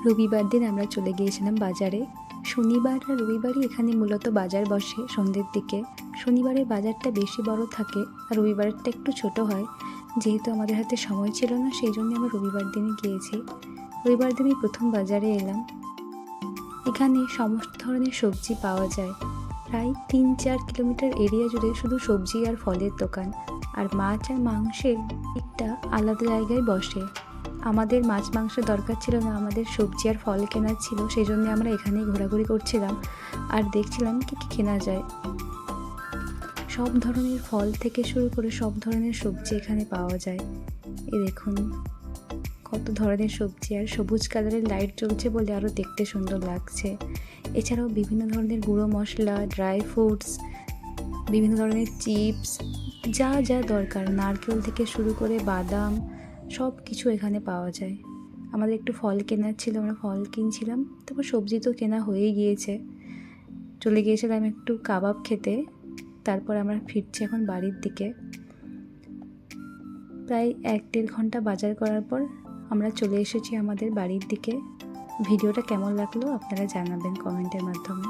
রবিবার দিন আমরা চলে গিয়েছিলাম বাজারে। শনিবার আর রবিবারই এখানে মূলত বাজার বসে সন্ধ্যের দিকে। শনিবারের বাজারটা বেশি বড় থাকে আর রবিবারেরটা একটু ছোট হয়। যেহেতু আমাদের হাতে সময় ছিল না, সেই জন্য আমরা রবিবার দিনই গিয়েছি। রবিবার দিনই প্রথম বাজারে এলাম। এখানে সমস্ত ধরনের সবজি পাওয়া যায়। প্রায় ৩-৪ কিলোমিটার এরিয়া জুড়ে শুধু সবজি আর ফলের দোকান। আর মাছ আর মাংসের একটা আলাদা জায়গায় বসে। আমাদের মাছ মাংসের দরকার ছিল না, আমাদের সবজি আর ফল কেনার ছিল, সেই জন্য আমরা এখানেই ঘোরাঘুরি করছিলাম আর দেখছিলাম কী কী কেনা যায়। সব ধরনের ফল থেকে শুরু করে সব ধরনের সবজি এখানে পাওয়া যায়। এই দেখুন কত ধরনের সবজি, আর সবুজ কালারের লাইট জ্বলছে বলে আরও দেখতে সুন্দর লাগছে। এছাড়াও বিভিন্ন ধরনের গুঁড়ো মশলা, ড্রাই ফ্রুটস, বিভিন্ন ধরনের চিপস, যা যা দরকার, নারকেল থেকে শুরু করে বাদাম, সব কিছু এখানে পাওয়া যায়। আমাদের একটু ফল কেনার ছিল, আমরা ফল কিনছিলাম। তারপর সবজি তো কেনা হয়েই গিয়েছে। চলে গিয়েছিলাম একটু কাবাব খেতে। তারপর আমরা ফিরছি এখন বাড়ির দিকে। প্রায় 1-1.5 ঘন্টা বাজার করার পর আমরা চলে এসেছি আমাদের বাড়ির দিকে। ভিডিওটা কেমন লাগলো আপনারা জানাবেন কমেন্টের মাধ্যমে।